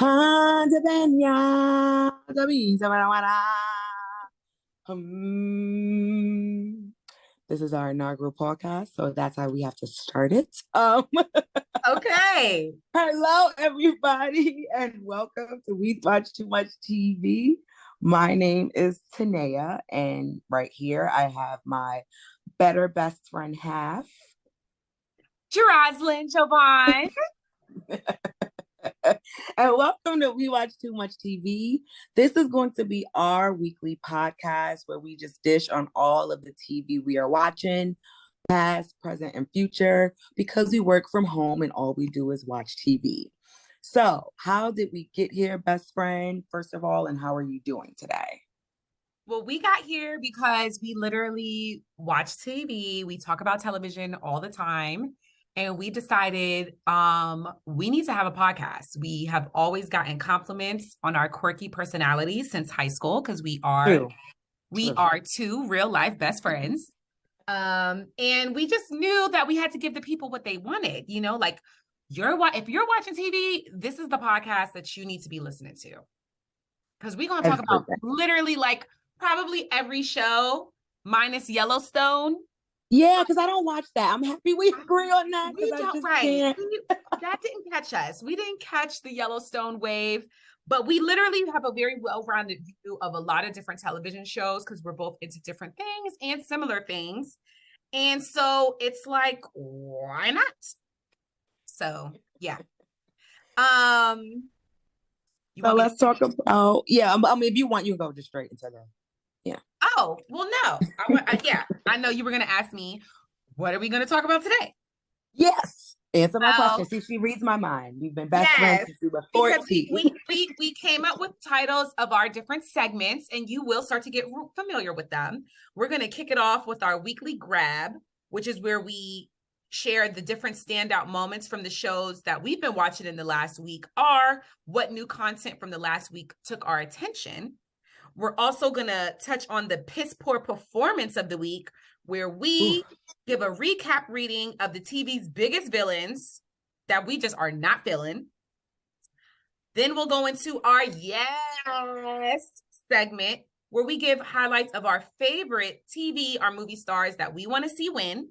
Pandemania, camisa marijuana. Hmm. This is our inaugural podcast, so that's how we have to start it. Okay. Hello, everybody, and welcome to We Watch Too Much TV. My name is Tinaya, and right here I have my better best friend half. Jeroslyn, Jovan. And welcome to We Watch Too Much TV. This is going to be our weekly podcast where we just dish on all of the TV we are watching, past, present, and future, because we work from home and all we do is watch TV. So, how did we get here, best friend, first of all, and how are you doing today? Well, we got here because we literally watch TV. We talk about television all the time. And we decided we need to have a podcast. We have always gotten compliments on our quirky personalities since high school because we are two real life best friends. And we just knew that we had to give the people what they wanted. You know, like if you're watching TV, this is the podcast that you need to be listening to. Because we're going to talk about literally like probably every show minus Yellowstone. Yeah, because I don't watch that. I'm happy we agree on that. We don't, right. That didn't catch us. We didn't catch the Yellowstone wave, but we literally have a very well-rounded view of a lot of different television shows because we're both into different things and similar things. And so it's like, why not? So, yeah. So let's talk about, I mean, if you want, you can go just straight into that. Yeah. Oh, well, no. I know you were going to ask me, what are we going to talk about today? Yes. Answer my question. See, she reads my mind. We've been best friends since we were 14. We came up with titles of our different segments, and you will start to get familiar with them. We're going to kick it off with our weekly grab, which is where we share the different standout moments from the shows that we've been watching in the last week, or what new content from the last week took our attention. We're also going to touch on the piss poor performance of the week, where we give a recap reading of the TV's biggest villains that we just are not feeling. Then we'll go into our Yes segment, where we give highlights of our favorite TV or movie stars that we want to see win.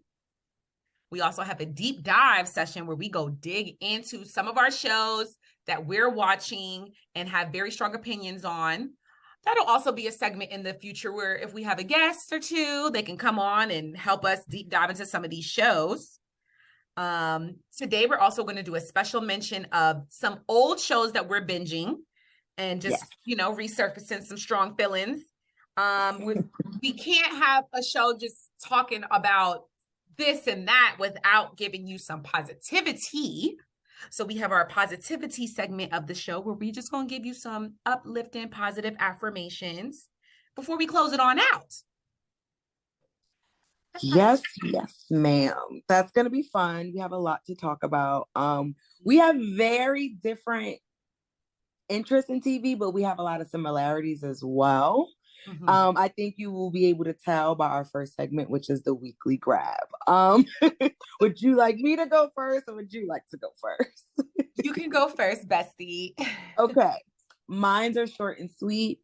We also have a deep dive session where we go dig into some of our shows that we're watching and have very strong opinions on. That'll also be a segment in the future where if we have a guest or two, they can come on and help us deep dive into some of these shows. Today, we're also going to do a special mention of some old shows that we're binging and just, resurfacing some strong feelings. We can't have a show just talking about this and that without giving you some positivity. So we have our positivity segment of the show where we just going to give you some uplifting, positive affirmations before we close it on out. Yes, ma'am. That's going to be fun. We have a lot to talk about. We have very different interests in TV, but we have a lot of similarities as well. Mm-hmm. I think you will be able to tell by our first segment, which is the weekly grab. Would you like me to go first, or would you like to go first? You can go first, bestie. Okay. Mines are short and sweet.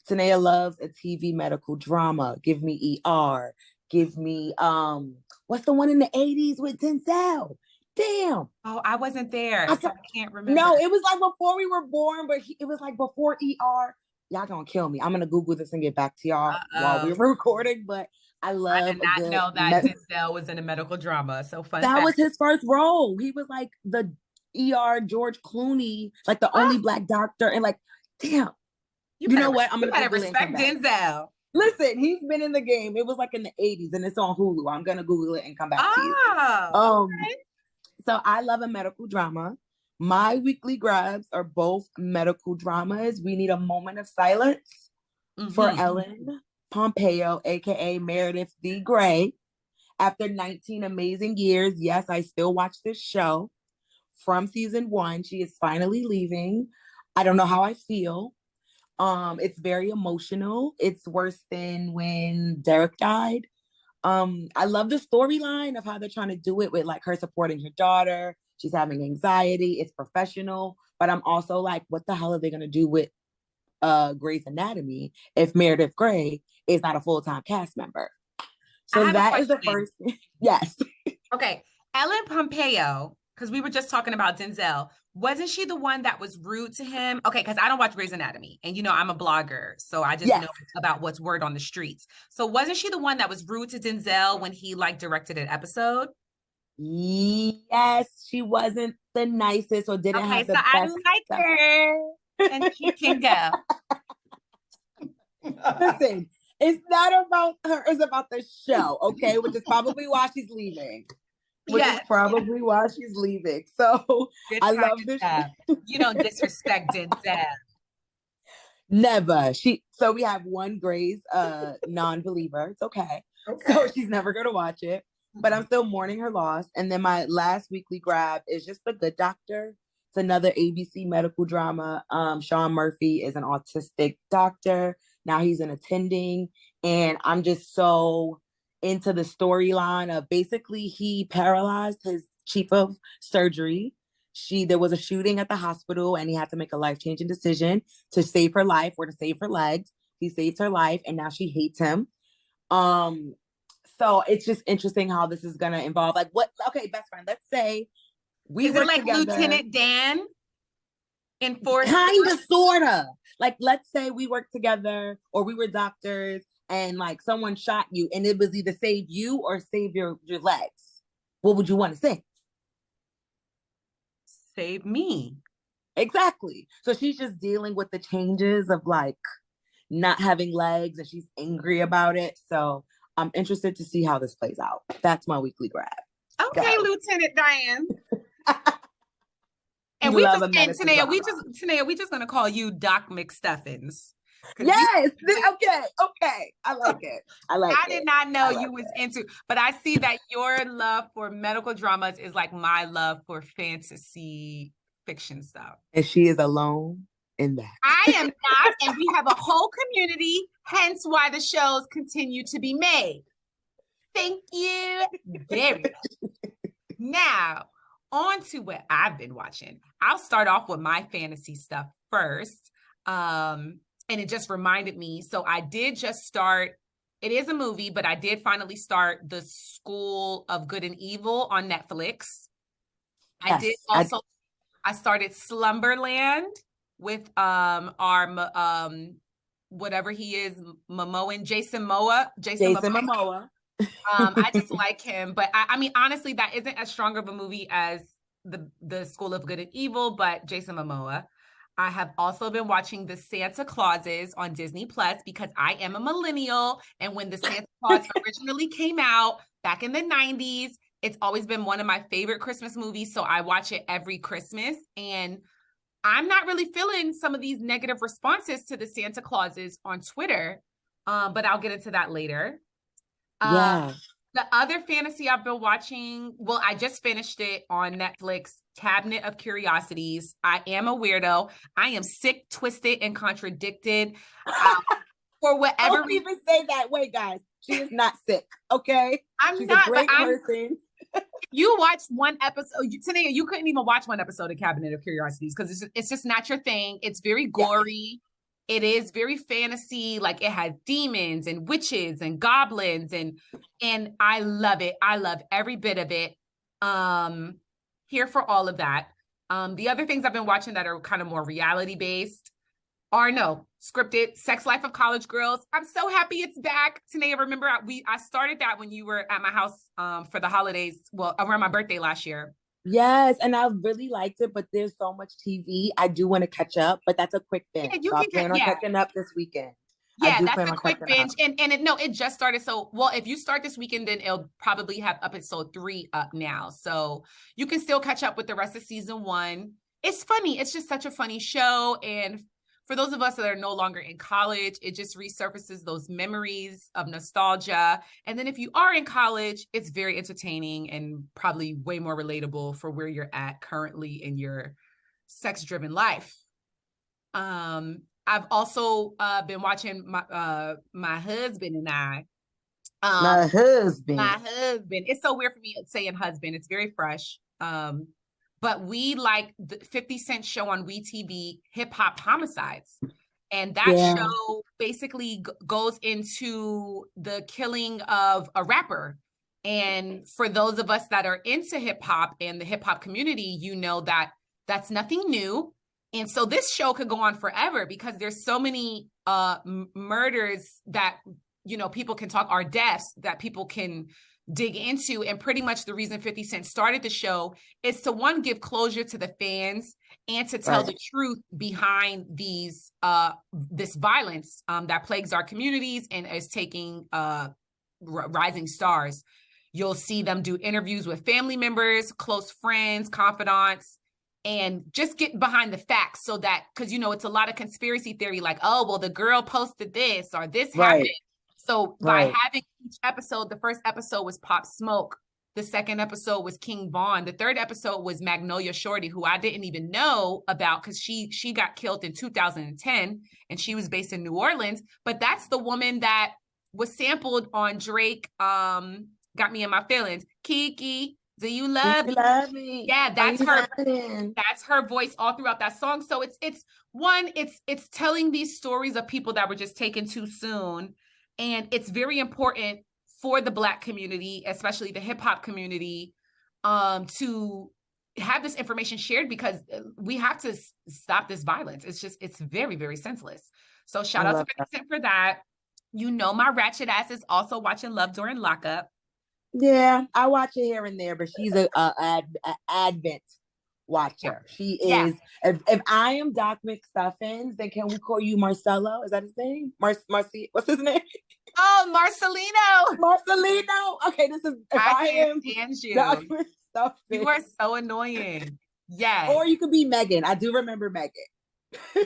Tinaya loves a TV medical drama. Give me ER. Give me, what's the one in the 80s with Denzel? Damn. Oh, I wasn't there, so I can't remember. No, it was like before we were born, but it was like before ER. Y'all gonna kill me. I'm gonna Google this and get back to y'all while we're recording, but I did not know that Denzel was in a medical drama. So fun. That was his first role. He was like the ER George Clooney, like the only Black doctor, and like, damn. You know what? I'm gonna respect Denzel. Listen, he's been in the game. It was like in the 80s, and it's on Hulu. I'm gonna Google it and come back to you. Okay. So I love a medical drama. My weekly grabs are both medical dramas. We need a moment of silence for Ellen Pompeo, aka Meredith D. Grey. After 19 amazing years, yes, I still watch this show. From season 1, she is finally leaving. I don't know how I feel. It's very emotional. It's worse than when Derek died. I love the storyline of how they're trying to do it with like her supporting her daughter. She's having anxiety. It's professional. But I'm also like, what the hell are they going to do with Grey's Anatomy if Meredith Grey is not a full-time cast member? So that is the first. Yes. Okay. Ellen Pompeo, because we were just talking about Denzel. Wasn't she the one that was rude to him? Okay, because I don't watch Grey's Anatomy. And I'm a blogger. So I just know about what's word on the streets. So wasn't she the one that was rude to Denzel when he directed an episode? Yes, she wasn't the nicest or didn't have the best. I like stuff. Her. And she can go. Listen, it's not about her, it's about the show, okay? Which is probably why she's leaving. Why she's leaving. So I love this. You don't disrespect Denzel. Never. So we have one Grey's non-believer. It's okay. So she's never gonna watch it. But I'm still mourning her loss. And then my last weekly grab is just The Good Doctor. It's another ABC medical drama. Sean Murphy is an autistic doctor. Now he's an attending. And I'm just so into the storyline of basically he paralyzed his chief of surgery. There was a shooting at the hospital and he had to make a life-changing decision to save her life or to save her legs. He saved her life and now she hates him. So it's just interesting how this is going to involve okay, best friend, let's say we were like together. Lieutenant Dan in Force? Kind of, sort of. Let's say we worked together or we were doctors and someone shot you and it was either save you or save your legs. What would you want to say? Save me. Exactly. So she's just dealing with the changes of not having legs and she's angry about it. So I'm interested to see how this plays out. That's my weekly grab. Okay, Lieutenant Diane. And we just gonna call you Doc McStuffins. Yes. Okay. I like it. I did not know you was into, but I see that your love for medical dramas is like my love for fantasy fiction stuff. And she is alone in that. I am not, and we have a whole community, hence why the shows continue to be made. Thank you very much. Now, on to what I've been watching. I'll start off with my fantasy stuff first. And it just reminded me. So I did just start, it is a movie, but I did finally start The School of Good and Evil on Netflix. Yes, I started Slumberland with our whatever he is, Jason Momoa. I just like him, but I mean, honestly, that isn't as strong of a movie as the School of Good and Evil, but Jason Momoa. I have also been watching the Santa Clauses on Disney Plus because I am a millennial, and when the Santa Claus originally came out back in the 90s, it's always been one of my favorite Christmas movies, so I watch it every Christmas, and I'm not really feeling some of these negative responses to the Santa Clauses on Twitter, but I'll get into that later. The other fantasy I've been watching, well, I just finished it on Netflix, Cabinet of Curiosities. I am a weirdo. I am sick, twisted, and contradicted. For whatever reason. Don't even say that. Wait, guys. She is not sick, okay? She's a great person. You watched one episode. Tinaya, you couldn't even watch one episode of Cabinet of Curiosities because it's just not your thing. It's very gory. Yeah. It is very fantasy. It has demons and witches and goblins and I love it. I love every bit of it. Here for all of that. The other things I've been watching that are kind of more reality based are scripted, Sex Life of College Girls. I'm so happy it's back. Tinaya, remember I started that when you were at my house for the holidays, well, around my birthday last year. Yes, and I really liked it, but there's so much TV. I do want to catch up, but that's a quick binge. Yeah, I plan on catching up this weekend. Yeah, that's a quick binge. And it just started. So, well, if you start this weekend, then it'll probably have episode 3 up now. So you can still catch up with the rest of season 1. It's funny. It's just such a funny show. And for those of us that are no longer in college, it just resurfaces those memories of nostalgia. And then if you are in college, it's very entertaining and probably way more relatable for where you're at currently in your sex-driven life. I've also been watching my husband and I. My husband. It's so weird for me saying husband. It's very fresh. but we like the 50 Cent show on WeTV, Hip Hop Homicides. And that show basically goes into the killing of a rapper. And for those of us that are into hip hop and the hip hop community, you know that that's nothing new. And so this show could go on forever because there's so many murders that, you know, people can talk, or deaths that people can dig into. And pretty much the reason 50 Cent started the show is to, one, give closure to the fans and to tell the truth behind these this violence that plagues our communities and is taking rising stars. You'll see them do interviews with family members, close friends, confidants, and just get behind the facts, so that, because, you know, it's a lot of conspiracy theory, like, oh, well, the girl posted this or this happened. So by having each episode, the first episode was Pop Smoke. The second episode was King Von. The third episode was Magnolia Shorty, who I didn't even know about because she got killed in 2010 and she was based in New Orleans. But that's the woman that was sampled on Drake, Got Me in My Feelings. Kiki, do you love me? Yeah, that's her. That's her voice all throughout that song. So it's telling these stories of people that were just taken too soon. And it's very important for the Black community, especially the hip hop community, to have this information shared because we have to stop this violence. It's very, very senseless. So shout out to 50 Cent for that. You know, my ratchet ass is also watching Love During Lockup. Yeah, I watch it here and there, but she's a advent watcher. She is. If I am Doc McStuffins, then can we call you Marcelo? Is that his name? Marcy? What's his name? Oh, Marcelino. Okay, this is. I can't stand you. Doc McStuffins. You are so annoying. Yes. Or you could be Megan. I do remember Megan.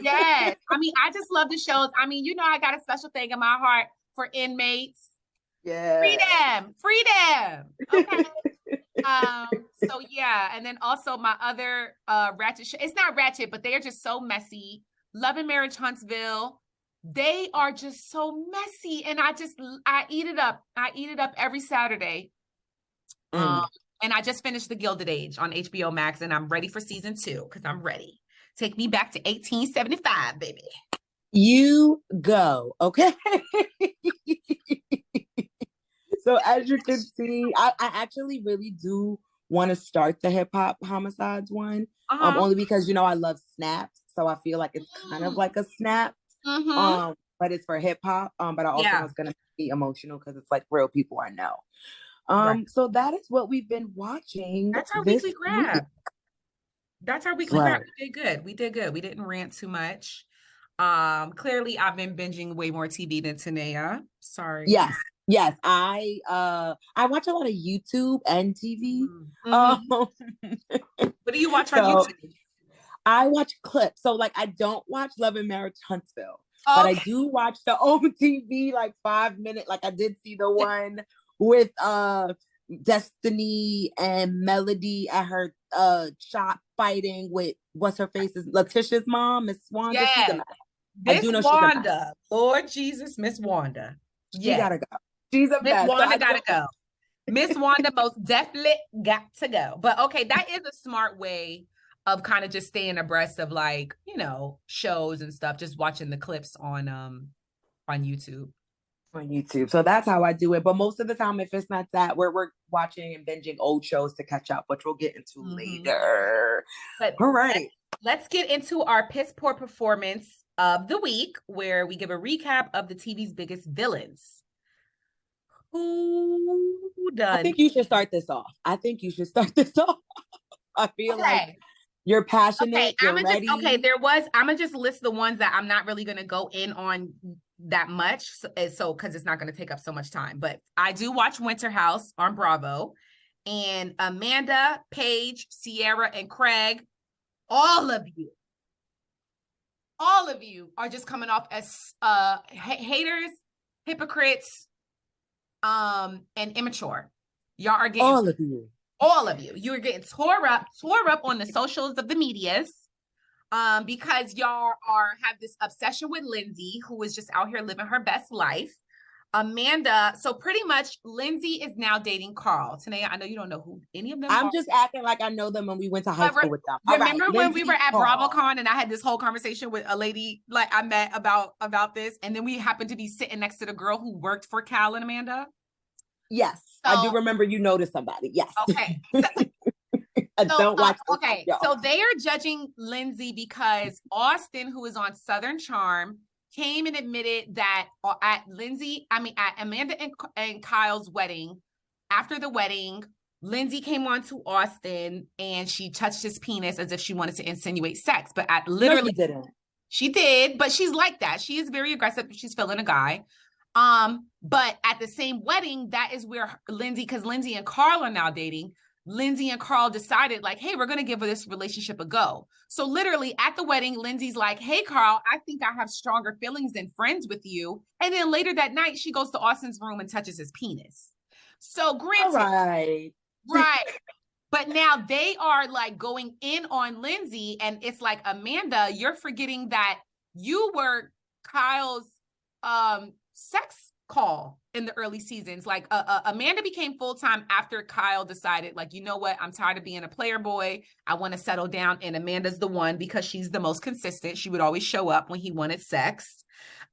Yes. I mean, I just love the shows. I mean, you know, I got a special thing in my heart for inmates. Yeah. Freedom. Okay. So yeah, and then also my other ratchet show. It's not ratchet, but they are just so messy. Love and Marriage Huntsville. They are just so messy, and I eat it up. I eat it up every Saturday. And I just finished The Gilded Age on HBO Max, and I'm ready for season 2 because I'm ready. Take me back to 1875, baby. You go, okay? So as you can see, I actually really do want to start the Hip Hop Homicides one, only because, you know, I love Snapped, so I feel like it's kind of like a Snap, but it's for hip hop. But I also know it's gonna be emotional because it's like real people I know. So that is what we've been watching. That's our weekly grab. That's our weekly grab. We did good. We didn't rant too much. Clearly I've been binging way more TV than Tinaya. Sorry. Yes, I watch a lot of YouTube and TV. What do you watch on YouTube? I watch clips. So like I don't watch Love and Marriage Huntsville, but I do watch the old TV, like 5 minute. Like I did see the one with Destiny and Melody at her shop fighting with what's her face is Letitia's mom, Miss Wanda. Yeah. Miss Wanda. Lord Jesus, Miss Wanda. She gotta go. She's a Miss Wanda gotta go. Miss Wanda most definitely got to go. But okay, that is a smart way of kind of just staying abreast of, like, you know, shows and stuff, just watching the clips on YouTube. On YouTube. So that's how I do it. But most of the time, if it's not that, we're watching and binging old shows to catch up, which we'll get into later. But all right. Let's get into our piss poor performance of the week, where we give a recap of the TV's biggest villains. Who done? I think you should start this off. I feel like you're passionate. You're ready. I'm gonna just list the ones that I'm not really gonna go in on that much, so because it's not gonna take up so much time. But I do watch Winter House on Bravo, and Amanda, Paige, Sierra, and Craig, all of you are just coming off as haters, hypocrites, and immature. Y'all are getting all of you. You're getting tore up on the socials of the medias, because y'all have this obsession with Lindsay, who is just out here living her best life. Amanda, so pretty much Lindsay is now dating Carl. Tanaya, I know you don't know who any of them are. I'm just acting like I know them when we went to high school with them. Remember when we were at BravoCon and I had this whole conversation with a lady like I met about this, and then we happened to be sitting next to the girl who worked for Cal and Amanda? Yes, so, I do remember you noticed somebody. Yes. Okay. Don't watch this, okay, so they are judging Lindsay because Austin, who is on Southern Charm, came and admitted that at Amanda and Kyle's wedding, after the wedding, Lindsay came on to Austin and she touched his penis as if she wanted to insinuate sex, but literally no, she didn't. She did, but she's like that. She is very aggressive. She's feeling a guy. But at the same wedding, that is where because Lindsay and Carl are now dating. Lindsay and Carl decided like, hey, we're going to give this relationship a go. So literally at the wedding, Lindsay's like, hey, Carl, I think I have stronger feelings than friends with you. And then later that night, she goes to Austin's room and touches his penis. So granted, right. But now they are like going in on Lindsay, and it's like, Amanda, you're forgetting that you were Kyle's sex call in the early seasons. Like Amanda became full-time after Kyle decided like, you know what, I'm tired of being a player boy, I want to settle down, and Amanda's the one because she's the most consistent. She would always show up when he wanted sex.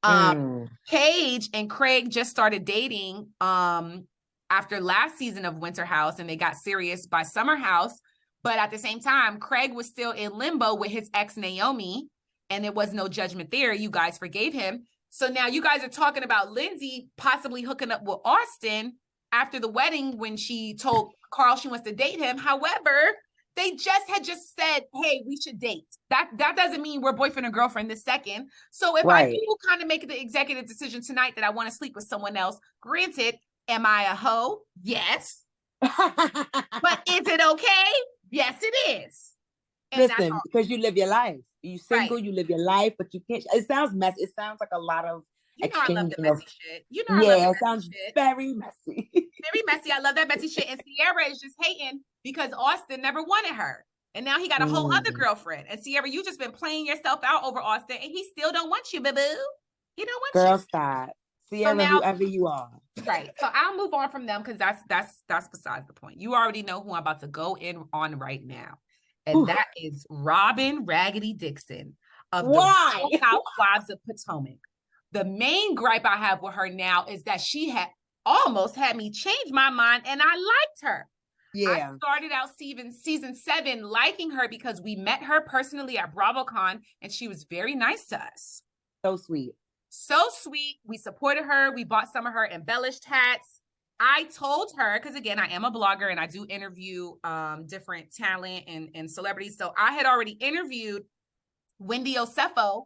Paige and Craig just started dating after last season of Winter House, and they got serious by Summer House, but at the same time Craig was still in limbo with his ex Naomi, and there was no judgment there. You guys forgave him. So now you guys are talking about Lindsay possibly hooking up with Austin after the wedding when she told Carl she wants to date him. However, they had just said, hey, we should date. That doesn't mean we're boyfriend or girlfriend this second. So if I do kind of make the executive decision tonight that I want to sleep with someone else, granted, am I a hoe? Yes. But is it okay? Yes, it is. And listen, because you live your life. You single, you live your life, but you can't. It sounds messy. It sounds like a lot of exchanging. I love the messy shit. It sounds very messy. Very messy. I love that messy shit. And Sierra is just hating because Austin never wanted her. And now he got a whole other girlfriend. And Sierra, you just been playing yourself out over Austin, and he still don't want you, boo-boo. He don't want you. Girl, stop. Sierra, so now, whoever you are. Right. So I'll move on from them because that's besides the point. You already know who I'm about to go in on right now. And that is Robin Raggedy Dixon of the Housewives of Potomac. The main gripe I have with her now is that she had almost had me change my mind, and I liked her. Yeah. I started out season 7 liking her because we met her personally at BravoCon, and she was very nice to us. So sweet. So sweet. We supported her. We bought some of her embellished hats. I told her, because again, I am a blogger and I do interview different talent and celebrities. So I had already interviewed Wendy Osefo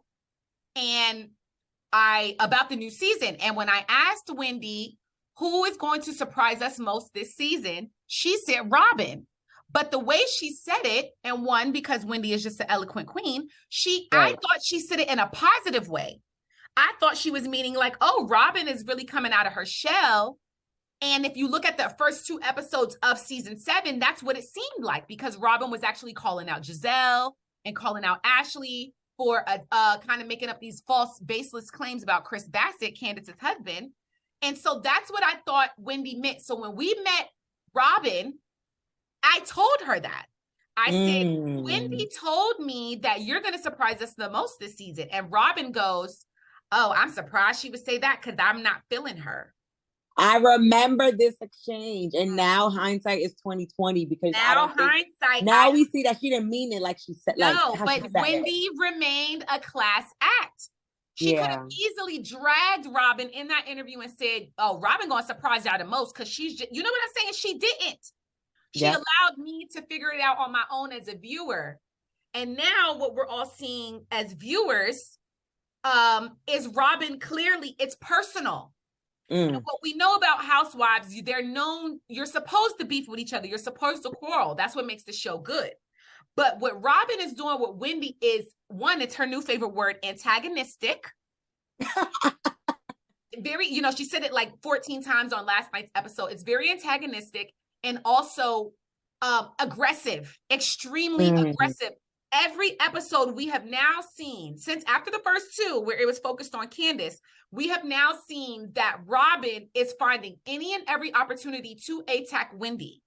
about the new season. And when I asked Wendy, who is going to surprise us most this season, she said Robin. But the way she said it, and one, because Wendy is just an eloquent queen, I thought she said it in a positive way. I thought she was meaning like, oh, Robin is really coming out of her shell. And if you look at the first 2 episodes of season 7, that's what it seemed like, because Robin was actually calling out Giselle and calling out Ashley for kind of making up these false, baseless claims about Chris Bassett, Candace's husband. And so that's what I thought Wendy meant. So when we met Robin, I told her that. I said, Wendy told me that you're going to surprise us the most this season. And Robin goes, oh, I'm surprised she would say that because I'm not feeling her. I remember this exchange, and now hindsight is 2020 because now we see that she didn't mean it like she said. No, but Wendy remained a class act. She could have easily dragged Robin in that interview and said, "Oh, Robin gonna surprise y'all the most because she's just, you know what I'm saying." She didn't. She allowed me to figure it out on my own as a viewer, and now what we're all seeing as viewers is Robin. Clearly, it's personal. And what we know about Housewives, they're known, you're supposed to beef with each other. You're supposed to quarrel. That's what makes the show good. But what Robin is doing with Wendy is, one, it's her new favorite word, antagonistic. Very, she said it like 14 times on last night's episode. It's very antagonistic and also aggressive, extremely aggressive. every episode we have now seen, since after the first two, where it was focused on Candace, we have now seen that Robin is finding any and every opportunity to attack Wendy.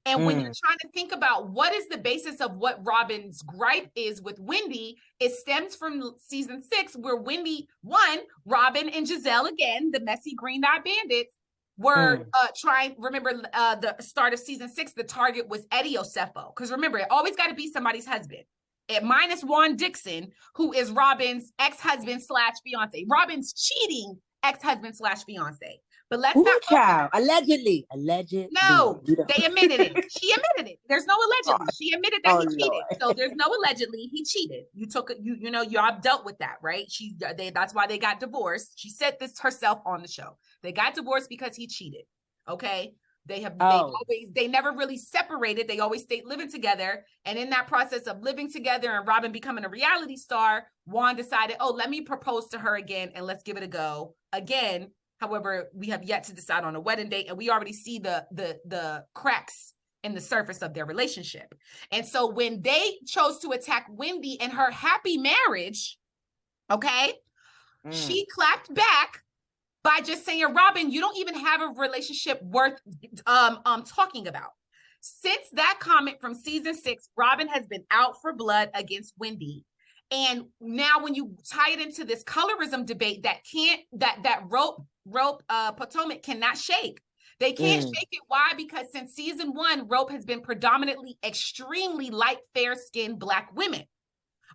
And when you're trying to think about what is the basis of what Robin's gripe is with Wendy, it stems from season 6, where Robin and Giselle, again, the messy green-eyed bandits, were remember the start of season 6, the target was Eddie Osefo. Because remember, it always got to be somebody's husband. Minus Juan Dixon, who is Robin's ex-husband / fiance. Robin's cheating ex-husband / fiance. But let's not child. Allegedly. No, they admitted it. She admitted it. There's no allegedly. She admitted that he cheated. Lord. So there's no allegedly. He cheated. Y'all dealt with that, right? That's why they got divorced. She said this herself on the show. They got divorced because he cheated. Okay. They never really separated. They always stayed living together. And in that process of living together and Robin becoming a reality star, Juan decided, let me propose to her again and let's give it a go again. However, we have yet to decide on a wedding date, and we already see the cracks in the surface of their relationship. And so when they chose to attack Wendy and her happy marriage, she clapped back by just saying, Robin, you don't even have a relationship worth talking about. Since that comment from season 6, Robin has been out for blood against Wendy. And now when you tie it into this colorism debate that Rope Potomac cannot shake. They can't shake it. Why? Because since season 1, Rope has been predominantly extremely light, fair-skinned Black women.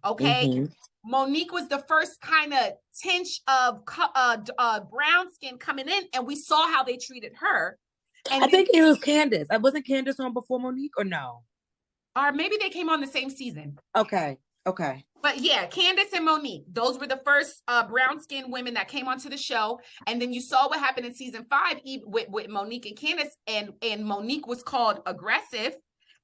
Okay. Monique was the first kind of tinge of brown skin coming in, and we saw how they treated her. And I think it was Candace. Wasn't Candace on before Monique, or no? Or maybe they came on the same season. Okay. But yeah, Candace and Monique, those were the first brown-skinned women that came onto the show. And then you saw what happened in season 5 with Monique and Candace, and Monique was called aggressive.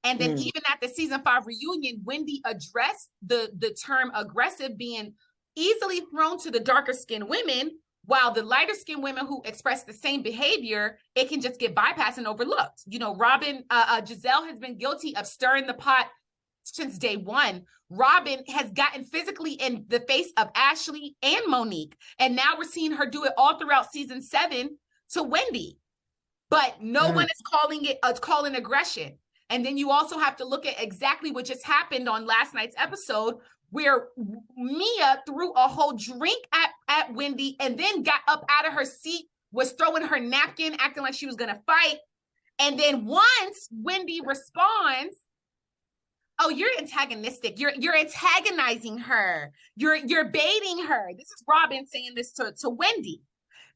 And then even at the season 5 reunion, Wendy addressed the term aggressive being easily thrown to the darker-skinned women, while the lighter-skinned women who express the same behavior, it can just get bypassed and overlooked. Robin, Giselle has been guilty of stirring the pot since day one. Robin has gotten physically in the face of Ashley and Monique. And now we're seeing her do it all throughout season 7 to Wendy. But no one is calling aggression. And then you also have to look at exactly what just happened on last night's episode, where Mia threw a whole drink at Wendy and then got up out of her seat, was throwing her napkin, acting like she was going to fight. And then once Wendy responds, you're antagonistic. You're antagonizing her. You're baiting her. This is Robin saying this to Wendy.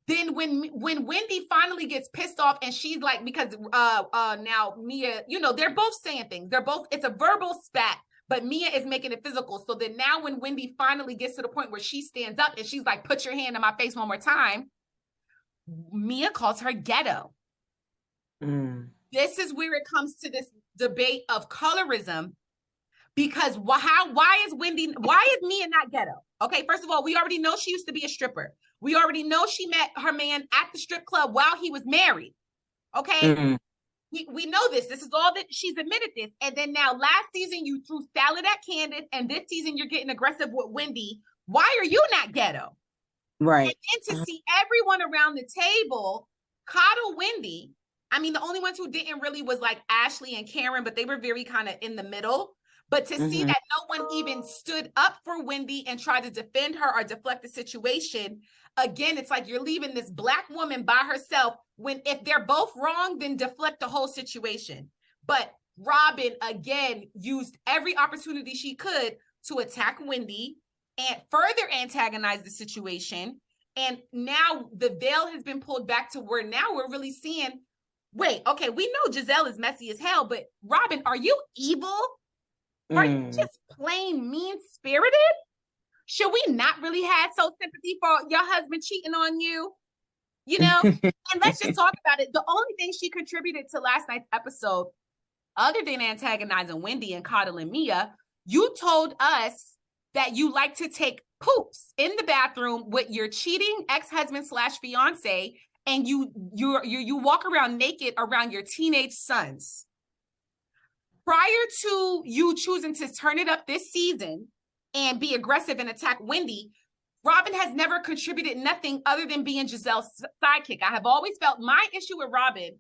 Then when Wendy finally gets pissed off and she's like, because now Mia, they're both saying things. It's a verbal spat, but Mia is making it physical. So then now when Wendy finally gets to the point where she stands up and she's like, put your hand in my face one more time, Mia calls her ghetto. This is where it comes to this debate of colorism. Because why is Mia not ghetto? Okay, first of all, we already know she used to be a stripper. We already know she met her man at the strip club while he was married. Okay, we know this. This is all that she's admitted this. And then now last season you threw salad at Candace, and this season you're getting aggressive with Wendy. Why are you not ghetto? Right. And then to see everyone around the table coddle Wendy. I mean, the only ones who didn't really was like Ashley and Karen, but they were very kind of in the middle. But to see that no one even stood up for Wendy and tried to defend her or deflect the situation, again, it's like you're leaving this Black woman by herself, when if they're both wrong, then deflect the whole situation. But Robin, again, used every opportunity she could to attack Wendy and further antagonize the situation. And now the veil has been pulled back to where now we're really seeing, wait, okay, we know Giselle is messy as hell, but Robin, are you evil? Are you just plain mean-spirited? Should we not really have sympathy for your husband cheating on you? And let's just talk about it. The only thing she contributed to last night's episode, other than antagonizing Wendy and coddling Mia, you told us that you like to take poops in the bathroom with your cheating ex-husband / fiance, and you walk around naked around your teenage sons. prior to you choosing to turn it up this season and be aggressive and attack Wendy, Robin has never contributed nothing other than being Giselle's sidekick. I have always felt my issue with Robin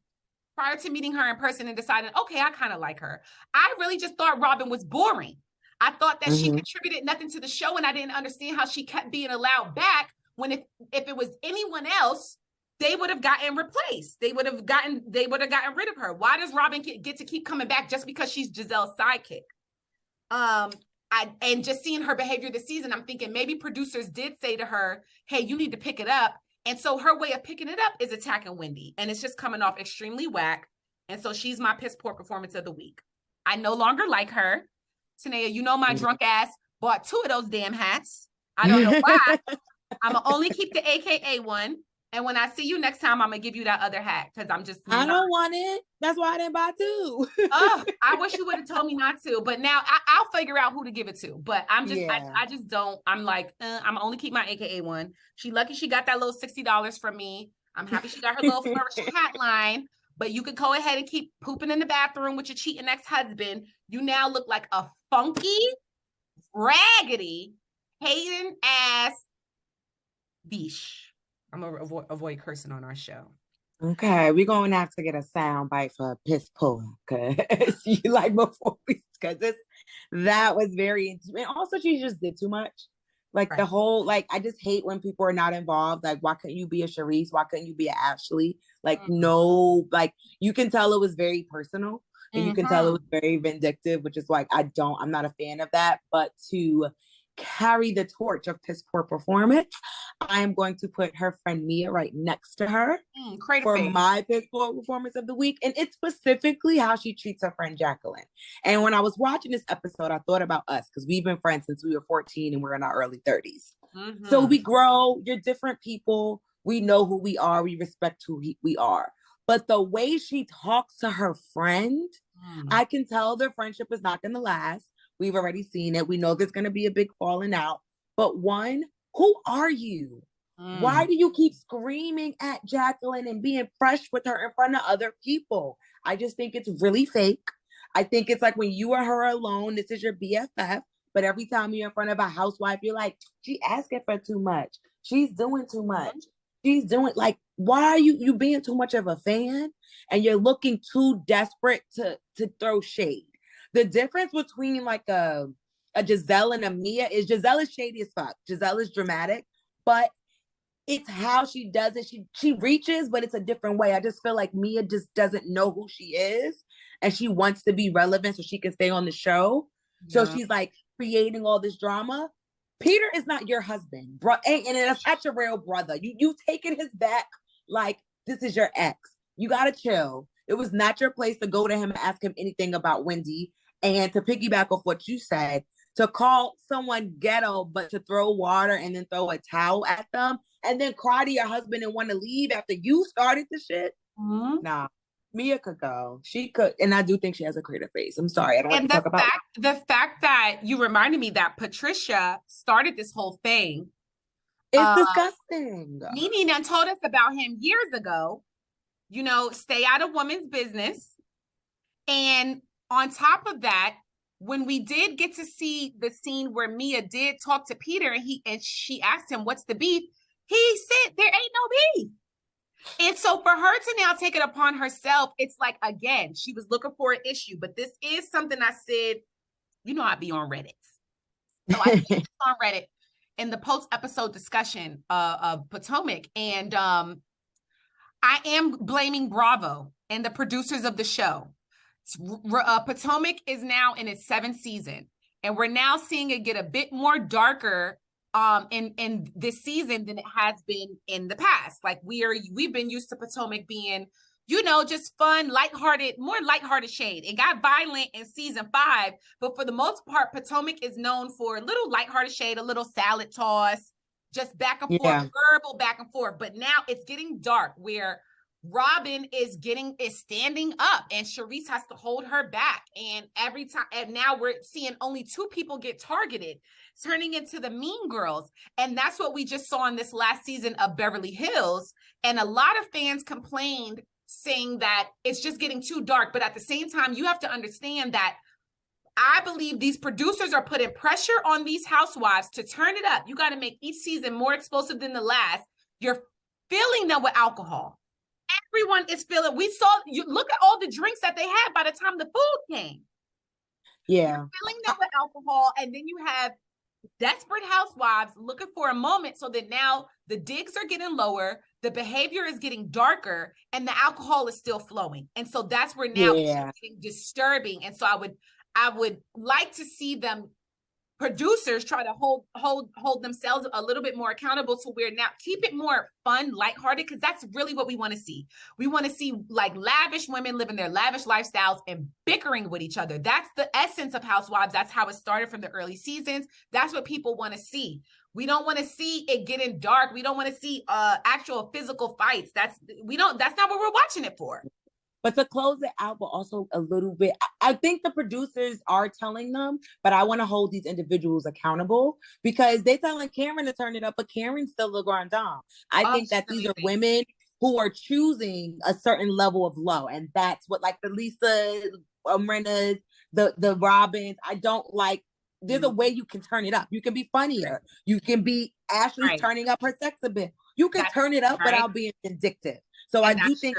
prior to meeting her in person and deciding, okay, I kind of like her. I really just thought Robin was boring. I thought that she contributed nothing to the show, and I didn't understand how she kept being allowed back when if it was anyone else, they would have gotten replaced. They would have gotten rid of her. Why does Robin get to keep coming back just because she's Giselle's sidekick? And just seeing her behavior this season, I'm thinking maybe producers did say to her, hey, you need to pick it up. And so her way of picking it up is attacking Wendy. And it's just coming off extremely whack. And so she's my piss poor performance of the week. I no longer like her. Tinaya, you know my drunk ass bought 2 of those damn hats. I don't know why. I'm going to only keep the AKA one. And when I see you next time, I'm going to give you that other hat because I don't want it. That's why I didn't buy 2. Oh, I wish you would have told me not to. But now I'll figure out who to give it to. But I'm just, I just don't. I'm like, I'm only keep my AKA one. She lucky she got that little $60 from me. I'm happy she got her little flourishing hat line. But you could go ahead and keep pooping in the bathroom with your cheating ex-husband. You now look like a funky, raggedy, hating ass biche. I'm going to avoid cursing on our show. Okay, we're going to have to get a sound bite for piss poor because you like before because that was very intimate. And also, she just did too much. Like the whole, like, I just hate when people are not involved. Like, why couldn't you be a Charisse? Why couldn't you be a Ashley? Like, no, like, you can tell it was very personal and you can tell it was very vindictive, which is like, I'm not a fan of that. But to carry the torch of piss poor performance, I am going to put her friend Mia right next to her for my piss poor performance of the week. And it's specifically how she treats her friend Jacqueline. And when I was watching this episode, I thought about us because we've been friends since we were 14 and we're in our early 30s. So we grow, you're different people. We know who we are. We respect who we are. But the way she talks to her friend, I can tell their friendship is not going to last. We've already seen it. We know there's going to be a big falling out. But one, who are you? Why do you keep screaming at Jacqueline and being fresh with her in front of other people? I just think it's really fake. I think it's like when you are her alone, this is your BFF. But every time you're in front of a housewife, you're like, she asking for too much. She's doing too much. She's doing like, why are you being too much of a fan? And you're looking too desperate to throw shade. The difference between like a Giselle and a Mia is Giselle is shady as fuck. Giselle is dramatic, but it's how she does it. She reaches, but it's a different way. I just feel like Mia just doesn't know who she is and she wants to be relevant so she can stay on the show. So she's like creating all this drama. Peter is not your husband, bro. And it's not your real brother. You've taken his back like this is your ex. You gotta chill. It was not your place to go to him and ask him anything about Wendy. And to piggyback off what you said, to call someone ghetto, but to throw water and then throw a towel at them and then cry to your husband and want to leave after you started the shit. Nah, Mia could go. She could. And I do think she has a creative face. I'm sorry. I don't like to talk about the fact that you reminded me that Patricia started this whole thing. It's disgusting. Nene done told us about him years ago. You know, stay out of women's business. And on top of that, when we did get to see the scene where Mia did talk to Peter and she asked him, what's the beef? He said, there ain't no beef. And so for her to now take it upon herself, it's like, again, she was looking for an issue, but this is something I said, you know, I'd be on Reddit. So I think on Reddit in the post-episode discussion of Potomac. And I am blaming Bravo and the producers of the show. Potomac is now in its 7th season, and we're now seeing it get a bit more darker in this season than it has been in the past. Like we've been used to Potomac being, you know, just fun, lighthearted, more lighthearted shade. It got violent in season 5, but for the most part, Potomac is known for a little lighthearted shade, a little salad toss, just back and forth, verbal back and forth. But now it's getting dark where Robin is standing up and Charisse has to hold her back. And every time, and now we're seeing only 2 people get targeted, turning into the mean girls. And that's what we just saw in this last season of Beverly Hills. And a lot of fans complained saying that it's just getting too dark. But at the same time, you have to understand that I believe these producers are putting pressure on these housewives to turn it up. You got to make each season more explosive than the last. You're filling them with alcohol. Everyone is feeling. We saw, you look at all the drinks that they had by the time the food came. Yeah. You're filling them with alcohol, and then you have desperate housewives looking for a moment, so that now the digs are getting lower, the behavior is getting darker, and the alcohol is still flowing. And so that's where now it's getting disturbing. And so I would like to see them, producers, try to hold themselves a little bit more accountable to where now keep it more fun, lighthearted, because that's really what we want to see. We want to see like lavish women living their lavish lifestyles and bickering with each other. That's the essence of Housewives. That's how it started from the early seasons. That's what people want to see. We don't want to see it getting dark. We don't want to see actual physical fights. That's not what we're watching it for. But to close it out, but also a little bit, I think the producers are telling them, but I want to hold these individuals accountable, because they're telling Karen to turn it up, but Karen's still the grand dame. I think that these are women who are choosing a certain level of low. And that's what, like the Lisa, Rena's, the Robins, I don't like. There's a way you can turn it up. You can be funnier. You can be Ashley's turning up her sex a bit. You can turn it up without being vindictive. So I do think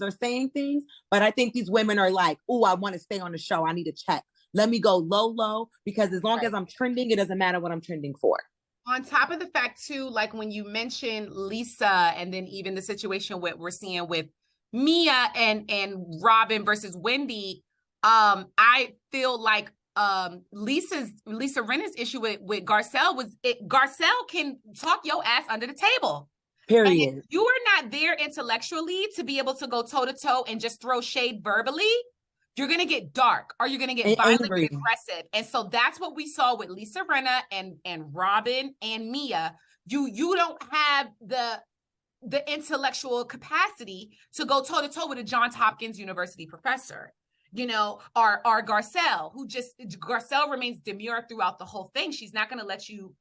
are saying things, but I think these women are like, oh, I want to stay on the show. I need to check. Let me go low, because as long as I'm trending, it doesn't matter what I'm trending for. On top of the fact too, like when you mentioned Lisa, and then even the situation we're seeing with Mia and Robin versus Wendy, I feel like Lisa Rinna's issue with Garcelle was Garcelle can talk your ass under the table. Period. And if you are not there intellectually to be able to go toe to toe and just throw shade verbally, you're going to get dark, or you're going to get violent and aggressive. And so that's what we saw with Lisa Rinna and Robin and Mia. You don't have the intellectual capacity to go toe to toe with a Johns Hopkins University professor, or Garcelle, Garcelle remains demure throughout the whole thing. She's not going to let you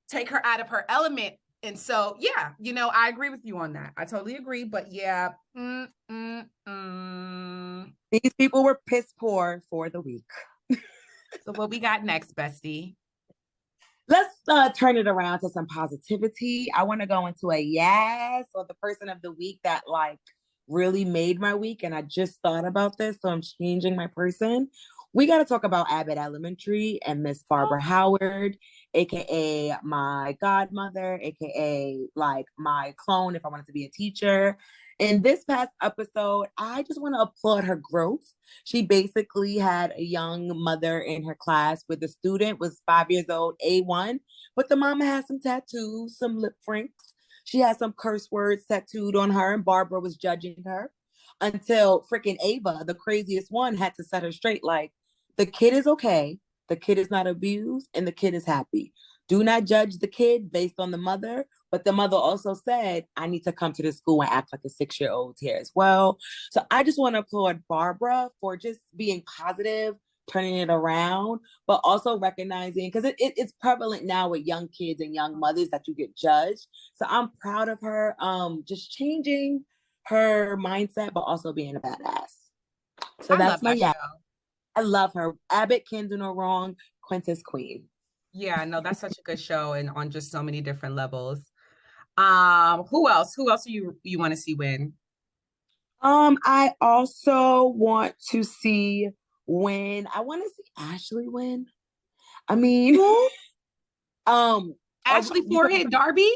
take her out of her element. And so, yeah, I agree with you on that. I totally agree. But yeah. These people were piss poor for the week. So what we got next, bestie? Let's turn it around to some positivity. I want to go into a yes, or the person of the week that like really made my week. And I just thought about this, so I'm changing my person. We got to talk about Abbott Elementary and Miss Barbara Howard, aka my godmother, aka like my clone if I wanted to be a teacher. In this past episode, I just want to applaud her growth. She basically had a young mother in her class where the student was 5 years old, A1, but the mama had some tattoos, some lip frinks. She had some curse words tattooed on her, and Barbara was judging her until freaking Ava, the craziest one, had to set her straight. Like, the kid is okay, the kid is not abused, and the kid is happy. Do not judge the kid based on the mother. But the mother also said, I need to come to the school and act like a 6-year-old here as well. So I just want to applaud Barbara for just being positive, turning it around, but also recognizing, because it's prevalent now with young kids and young mothers that you get judged. So I'm proud of her, just changing her mindset, but also being a badass. So that's my yeah. I love her. Abbott can do no wrong. Quintus Queen. Yeah, no, that's such a good show, and on just so many different levels. Who else do you want to see win? I also want to see win. I want to see Ashley win. I mean, Ashley Forehead Darby?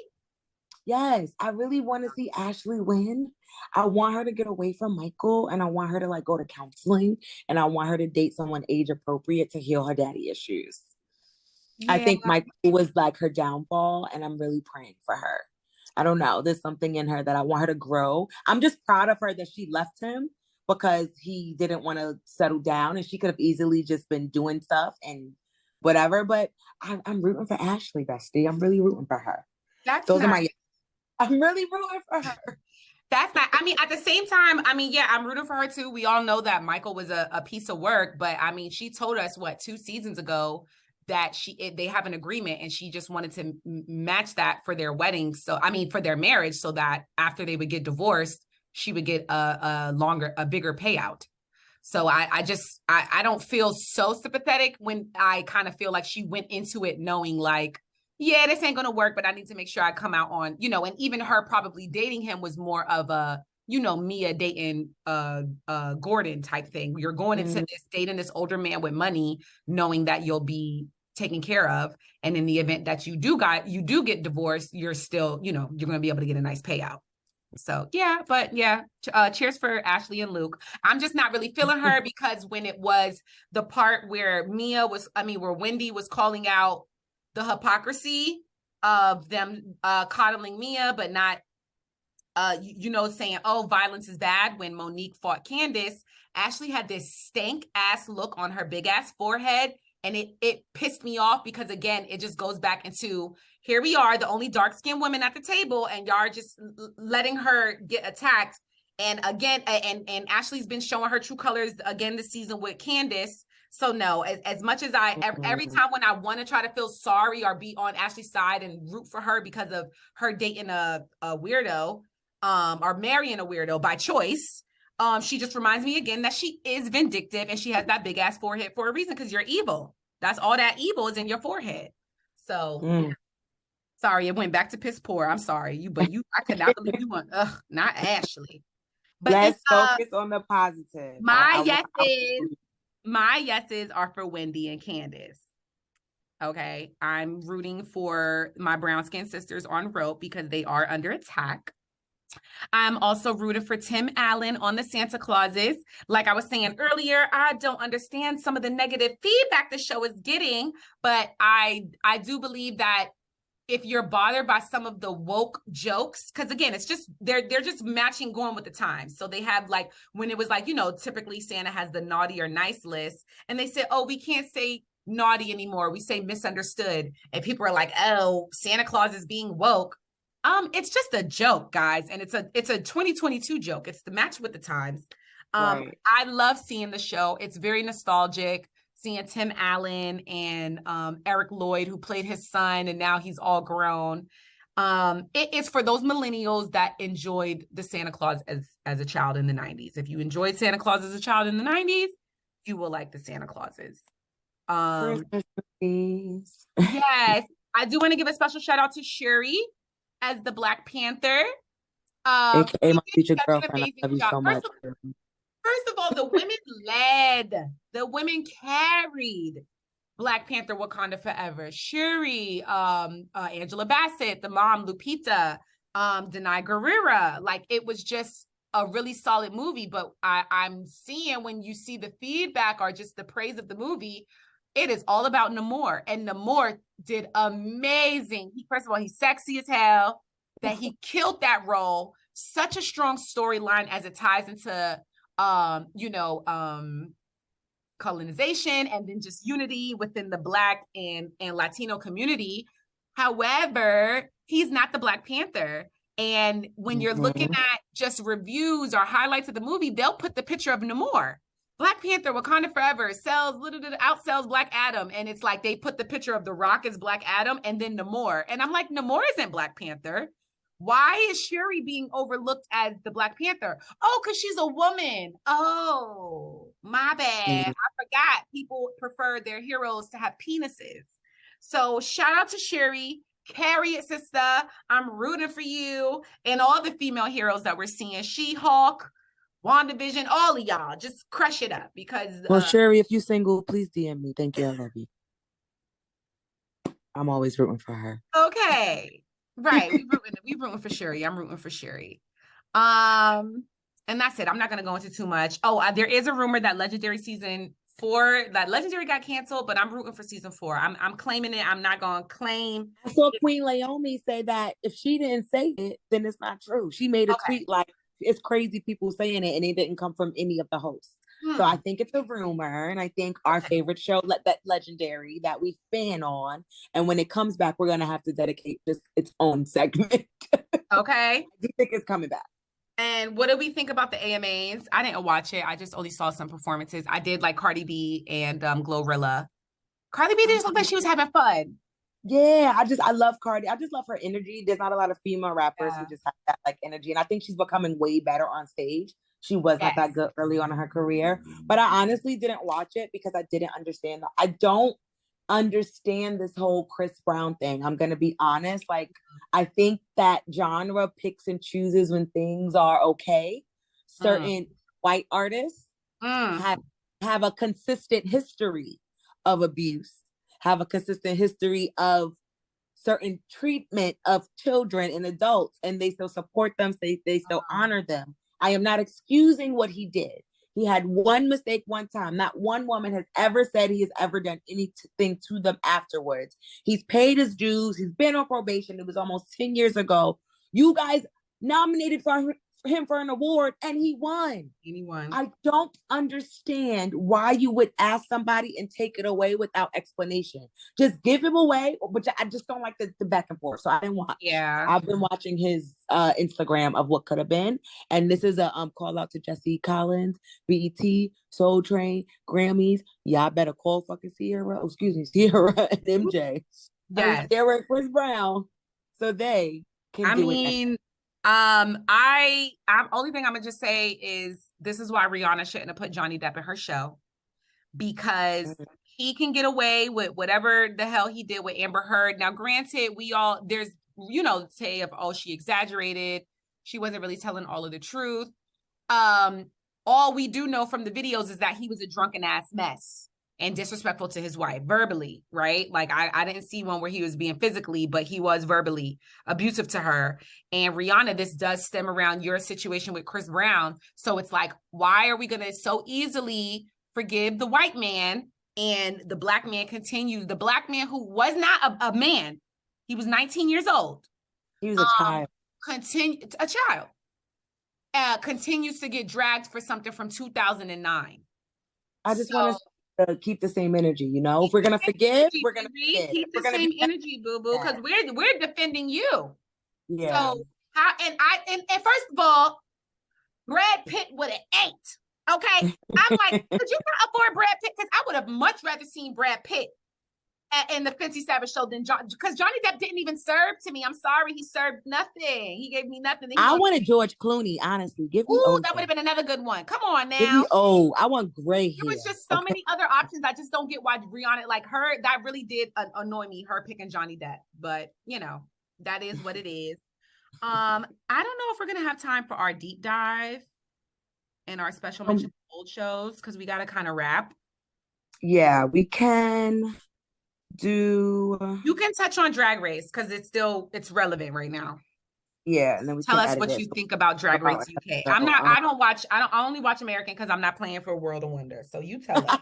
Yes, I really want to see Ashley win. I want her to get away from Michael, and I want her to like go to counseling, and I want her to date someone age appropriate to heal her daddy issues. Yeah. I think Michael was like her downfall, and I'm really praying for her. I don't know. There's something in her that I want her to grow. I'm just proud of her that she left him because he didn't want to settle down, and she could have easily just been doing stuff and whatever. But I'm rooting for Ashley, bestie. I'm really rooting for her. I'm really rooting for her. That's not, I mean, at the same time, I mean, yeah, I'm rooting for her too. We all know that Michael was a piece of work, but I mean, she told us 2 seasons ago that they have an agreement, and she just wanted to match that for their wedding. So, I mean, for their marriage, so that after they would get divorced, she would get a bigger payout. So I don't feel so sympathetic when I kind of feel like she went into it knowing like, yeah, this ain't going to work, but I need to make sure I come out on, you know, and even her probably dating him was more of a, you know, Mia dating Gordon type thing. You're going into this dating this older man with money, knowing that you'll be taken care of. And in the event that you do get divorced, you're still, you know, you're going to be able to get a nice payout. So yeah, but yeah, cheers for Ashley and Luke. I'm just not really feeling her because when it was the part where where Wendy was calling out the hypocrisy of them coddling Mia, but not, saying, oh, violence is bad. When Monique fought Candace, Ashley had this stank ass look on her big ass forehead. And it pissed me off because, again, it just goes back into, here we are, the only dark-skinned women at the table, and y'all are just letting her get attacked. And again, and Ashley's been showing her true colors again this season with Candace. So no, as much as every time when I want to try to feel sorry or be on Ashley's side and root for her because of her dating a weirdo, or marrying a weirdo by choice, she just reminds me again that she is vindictive and she has that big ass forehead for a reason, because you're evil. That's all that evil is in your forehead. So sorry, it went back to piss poor. I'm sorry. I could not believe you went, not Ashley. But let's focus on the positive. My yeses are for Wendy and Candace. Okay. I'm rooting for my brown skin sisters on rope because they are under attack. I'm also rooting for Tim Allen on the Santa Clauses. Like I was saying earlier, I don't understand some of the negative feedback the show is getting, but I do believe that if you're bothered by some of the woke jokes, because again, it's just they're just matching, going with the times. So they have, like, when it was like, typically Santa has the naughty or nice list, and they said, oh, we can't say naughty anymore, we say misunderstood, and people are like, oh, Santa Claus is being woke. It's just a joke, guys, and it's a 2022 joke. It's the match with the times. Right. I love seeing the show. It's very nostalgic, seeing Tim Allen and Eric Lloyd, who played his son, and now he's all grown. It is for those millennials that enjoyed the Santa Claus as a child in the 90s. If you enjoyed Santa Claus as a child in the 90s, you will like the Santa Clauses. Yes, I do want to give a special shout out to Shuri as the Black Panther. AKA my future girlfriend. I love you so much. First of all, the women the women carried Black Panther Wakanda Forever. Shuri, Angela Bassett, the mom, Lupita, Denai Guerrera. Like, it was just a really solid movie. But I'm seeing, when you see the feedback or just the praise of the movie, it is all about Namor, and Namor did amazing. First of all, he's sexy as hell, that he killed that role. Such a strong storyline as it ties into, colonization and then just unity within the Black and Latino community. However, he's not the Black Panther. And when you're looking at just reviews or highlights of the movie, they'll put the picture of Namor. Black Panther, Wakanda Forever, outsells Black Adam. And it's like they put the picture of The Rock as Black Adam and then Namor. And I'm like, Namor isn't Black Panther. Why is Shuri being overlooked as the Black Panther? Oh, because she's a woman. Oh, my bad. I forgot people prefer their heroes to have penises. So shout out to Shuri. Carry it, sister. I'm rooting for you. And all the female heroes that we're seeing. She-Hulk, WandaVision, all of y'all, just crush it up, because Sherry, if you're single, please DM me. Thank you. I love you. I'm always rooting for her. Okay. Right. we rooting for Sherry. I'm rooting for Sherry. And that's it. I'm not gonna go into too much. Oh, there is a rumor that Legendary season 4, that Legendary got canceled, but I'm rooting for season 4. I'm claiming it. I'm not gonna claim. I saw Queen Naomi say that if she didn't say it, then it's not true. She made a tweet like, it's crazy people saying it, and it didn't come from any of the hosts. So I think it's a rumor, and I think our favorite show, that Legendary, that we fan on, and when it comes back, we're gonna have to dedicate just its own segment. Okay. I do think it's coming back. And what do we think about the AMAs? I didn't watch it. I just only saw some performances. I did like Cardi B and Glorilla. Cardi B just looked like she was having fun. Yeah, I love Cardi. I just love her energy. There's not a lot of female rappers who just have that like energy. And I think she's becoming way better on stage. She was not that good early on in her career. But I honestly didn't watch it because I didn't understand. I don't understand this whole Chris Brown thing. I'm gonna be honest. Like, I think that genre picks and chooses when things are okay. Certain white artists have a consistent history of abuse, have a consistent history of certain treatment of children and adults, and they still support them, they still honor them. I am not excusing what he did. He had one mistake one time. Not one woman has ever said he has ever done anything to them afterwards. He's paid his dues. He's been on probation. It was almost 10 years ago. You guys nominated for him for an award and he won. I don't understand why you would ask somebody and take it away without explanation. Just give him away, but I just don't like the back and forth. So I didn't watch. Yeah. I've been watching his Instagram of what could have been. And this is a call out to Jesse Collins, BET, Soul Train, Grammys. Y'all better call fucking Sierra. Oh, excuse me, Sierra and MJ. Yes. Sierra and Chris Brown. So they can do it. I'm only thing I'm gonna just say is this is why Rihanna shouldn't have put Johnny Depp in her show, because he can get away with whatever the hell he did with Amber Heard. Now, granted, there's say of, oh, she exaggerated, she wasn't really telling all of the truth. All we do know from the videos is that he was a drunken ass mess and disrespectful to his wife verbally, right? Like I didn't see one where he was being physically, but he was verbally abusive to her. And Rihanna, this does stem around your situation with Chris Brown. So it's like, why are we going to so easily forgive the white man and the black man continues? The black man who was not a man, he was 19 years old. He was a child. Continues to get dragged for something from 2009. I just want to keep the same energy, you know. If we're gonna forgive, we're gonna keep the same energy, boo boo, because we're defending you. Yeah. So how and first of all, Brad Pitt would have ate. Okay, I'm like, could you not afford Brad Pitt? Because I would have much rather seen Brad Pitt in the Fenty Savage show than because Johnny Depp didn't even serve to me. I'm sorry, he served nothing. He gave me nothing. I wanted George Clooney, honestly. Give me that would have been another good one. Come on now. Give me I want gray hair. There was just so many other options. I just don't get why Rihanna, like her, that really did annoy me, her picking Johnny Depp. But that is what it is. I don't know if we're gonna have time for our deep dive and our special mention old shows because we gotta kind of wrap. Yeah, we can. You can touch on Drag Race because it's relevant right now. Yeah, and then we tell us what you think about Drag Race UK. I only watch American because I'm not playing for World of Wonder. So you tell us.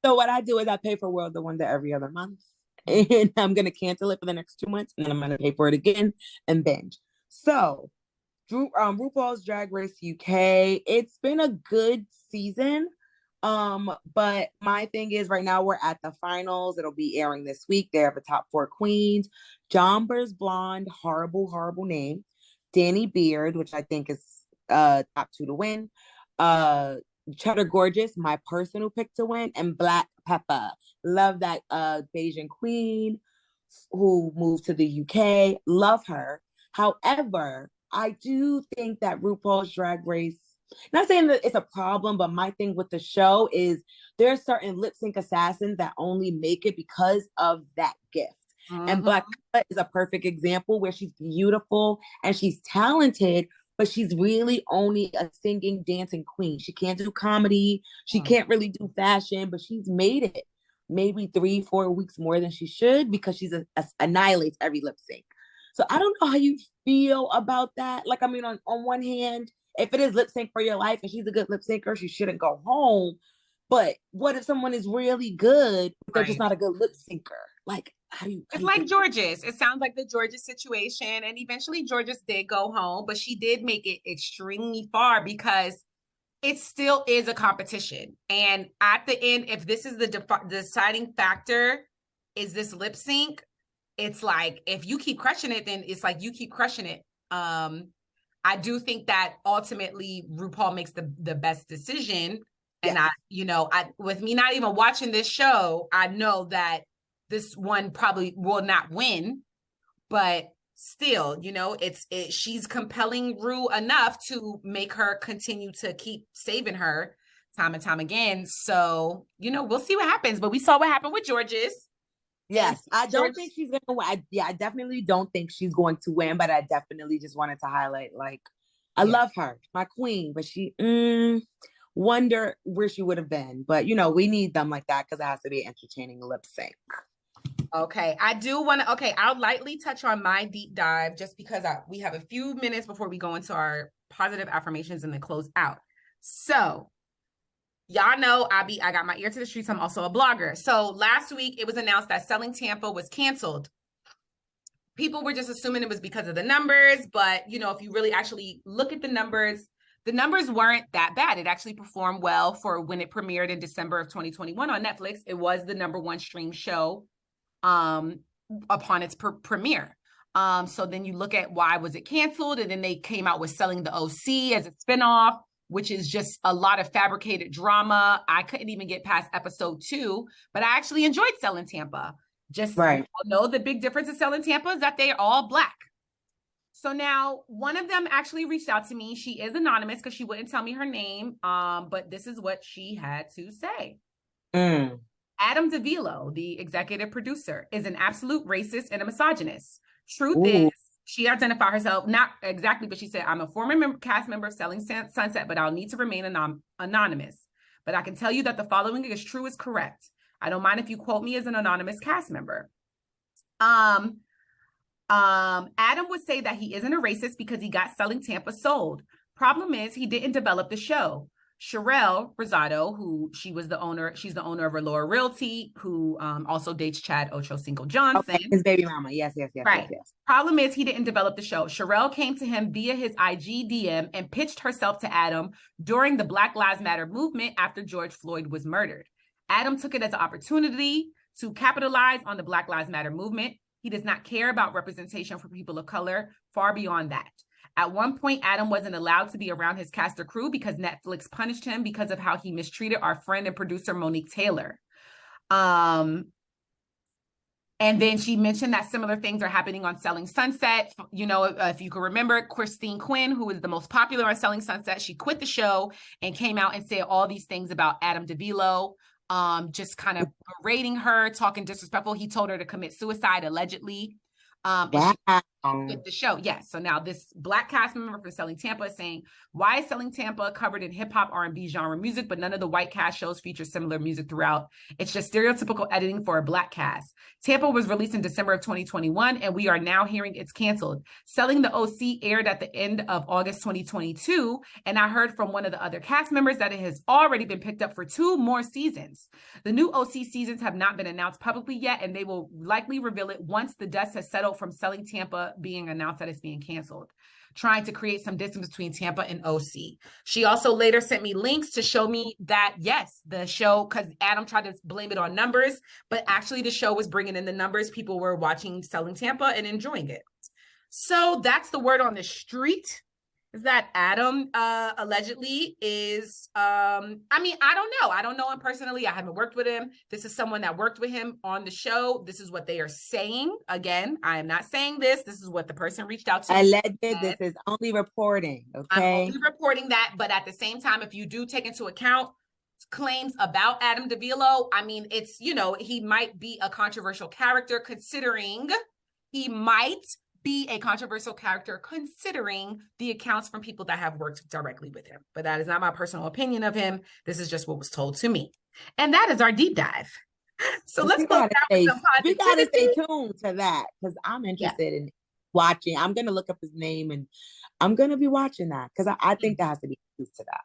So what I do is I pay for World of Wonder every other month, and I'm gonna cancel it for the next 2 months, and then I'm gonna pay for it again and binge. So, RuPaul's Drag Race UK. It's been a good season. But my thing is right now we're at the finals. It'll be airing this week. They have the top 4 queens. Jomber's Blonde, horrible name. Danny Beard, which I think is top 2 to win. Cheddar Gorgeous, my personal pick to win, and Black Pepper. Love that Bayesian queen who moved to the UK. Love her. However, I do think that RuPaul's Drag Race, not saying that it's a problem, but my thing with the show is there are certain lip sync assassins that only make it because of that gift. And Black Pepper is a perfect example where she's beautiful and she's talented, but she's really only a singing, dancing queen. She can't do comedy. She can't really do fashion, but she's made it maybe 3-4 weeks more than she should because she's annihilates every lip sync. So I don't know how you feel about that. Like, I mean, on one hand, if it is lip sync for your life and she's a good lip syncer, she shouldn't go home. But what if someone is really good, but they're just not a good lip syncer? Like, it's like Georges. It sounds like the Georges situation. And eventually Georges did go home, but she did make it extremely far because it still is a competition. And at the end, if this is the deciding factor, is this lip sync? It's like, if you keep crushing it, then it's like you keep crushing it. I do think that ultimately RuPaul makes the best decision. And with me not even watching this show, I know that this one probably will not win, but still, you know, she's compelling Rue enough to make her continue to keep saving her time and time again. So, you know, we'll see what happens. But we saw what happened with George's. Yes, I don't think she's gonna win. I definitely don't think she's going to win, but I definitely just wanted to highlight, like, I love her, my queen, but she wonder where she would have been. But you know, we need them like that because it has to be entertaining lip sync. Okay, I do want to. Okay, I'll lightly touch on my deep dive just because we have a few minutes before we go into our positive affirmations and then close out. So, y'all know I got my ear to the streets. I'm also a blogger. So last week it was announced that Selling Tampa was canceled. People were just assuming it was because of the numbers, but you know, if you really actually look at the numbers weren't that bad. It actually performed well for when it premiered in December of 2021 on Netflix. It was the #1 stream show upon its premiere. So then you look at why was it canceled, and then they came out with Selling the OC as a spinoff, which is just a lot of fabricated drama. I couldn't even get past episode 2, but I actually enjoyed Selling Tampa. Just right. Know the big difference in Selling Tampa is that they are all Black. So now one of them actually reached out to me. She is anonymous because she wouldn't tell me her name. But this is what she had to say. Adam DeVilo, the executive producer, is an absolute racist and a misogynist. Truth is, she identified herself, not exactly, but she said, I'm a former cast member of Selling Sunset, but I'll need to remain anonymous. But I can tell you that the following is true, is correct. I don't mind if you quote me as an anonymous cast member. Adam would say that he isn't a racist because he got Selling Tampa sold. Problem is, he didn't develop the show. Sherelle Rosado, who she's the owner of Allure Realty, who also dates Chad Ochocinco Johnson. Okay, his baby mama. Yes. Right. Yes. Problem is, he didn't develop the show. Sherelle came to him via his IG DM and pitched herself to Adam during the Black Lives Matter movement after George Floyd was murdered. Adam took it as an opportunity to capitalize on the Black Lives Matter movement. He does not care about representation for people of color, far beyond that. At one point, Adam wasn't allowed to be around his cast or crew because Netflix punished him because of how he mistreated our friend and producer, Monique Taylor. And then she mentioned that similar things are happening on Selling Sunset. You know, if you can remember, Christine Quinn, who is the most popular on Selling Sunset, she quit the show and came out and said all these things about Adam DeVilo, just kind of berating her, talking disrespectful. He told her to commit suicide, allegedly. And she quit the show. Yes. So now this Black cast member from Selling Tampa is saying, why is Selling Tampa covered in hip hop, R&B genre music, but none of the white cast shows feature similar music throughout? It's just stereotypical editing for a Black cast. Tampa was released in December of 2021, and we are now hearing it's canceled. Selling the OC aired at the end of August 2022, and I heard from one of the other cast members that it has already been picked up for 2 more seasons. The new OC seasons have not been announced publicly yet, and they will likely reveal it once the dust has settled from Selling Tampa being announced that it's being canceled, trying to create some distance between Tampa and OC. She also later sent me links to show me that, yes, the show, because Adam tried to blame it on numbers, but actually the show was bringing in the numbers. People were watching Selling Tampa and enjoying it. So that's the word on the street, is that Adam allegedly is, I mean, I don't know him personally. I haven't worked with him. This is someone that worked with him on the show. This is what they are saying. Again, I am not saying this. This is what the person reached out to. Alleged, this is only reporting, okay? I'm only reporting that, but at the same time, if you do take into account claims about Adam DeVilo, I mean, it's, you know, he might be a controversial character considering the accounts from people that have worked directly with him. But that is not my personal opinion of him. This is just what was told to me. And that is our deep dive. So let's go down with some positivity. We got to stay tuned to that because I'm interested in watching. I'm going to look up his name and I'm going to be watching that because I think there has to be truth to that.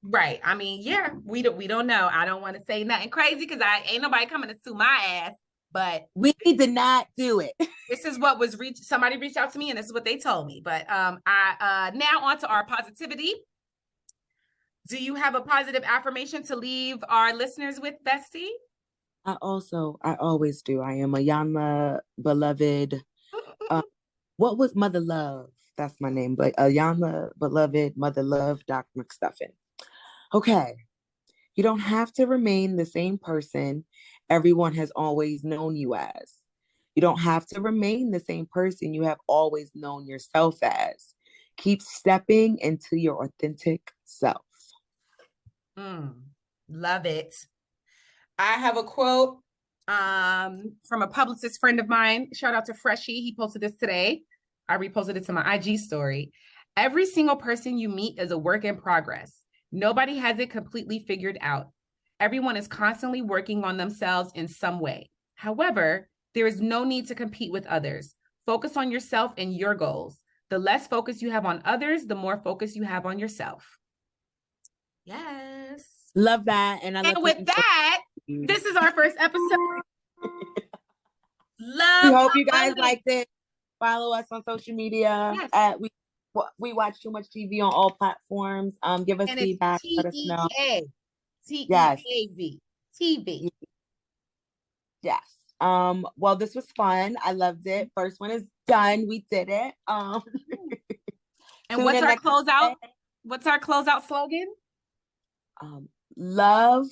Right. I mean, yeah, we don't know. I don't want to say nothing crazy because ain't nobody coming to sue my ass. But we did not do it. This is what was somebody reached out to me and this is what they told me. But I now on to our positivity. Do you have a positive affirmation to leave our listeners with, Bestie? I always do. I am Ayanna beloved. What was Mother Love? That's my name. But Ayanna beloved Mother Love, Doc McStuffin. Okay. You don't have to remain the same person everyone has always known you as. You don't have to remain the same person you have always known yourself as. Keep stepping into your authentic self. Love it. I have a quote from a publicist friend of mine. Shout out to Freshie. He posted this today. I reposted it to my IG story. Every single person you meet is a work in progress. Nobody has it completely figured out. Everyone is constantly working on themselves in some way. However, there is no need to compete with others. Focus on yourself and your goals. The less focus you have on others, the more focus you have on yourself. Yes. Love that. And with that, this is our first episode. Love. We hope you guys liked it. Follow us on social media. Yes. We watch too much TV on all platforms. Give us feedback. Let us know. TEAV. TV. Yes. Well, this was fun. I loved it. First one is done. We did it. And what's our closeout? What's our closeout slogan? Love,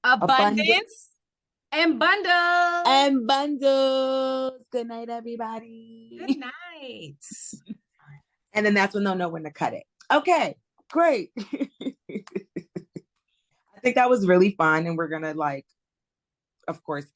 abundance, and bundles. And bundles. Good night, everybody. Good night. And then that's when they'll know when to cut it. Okay, great. I think that was really fun. And we're going to, of course,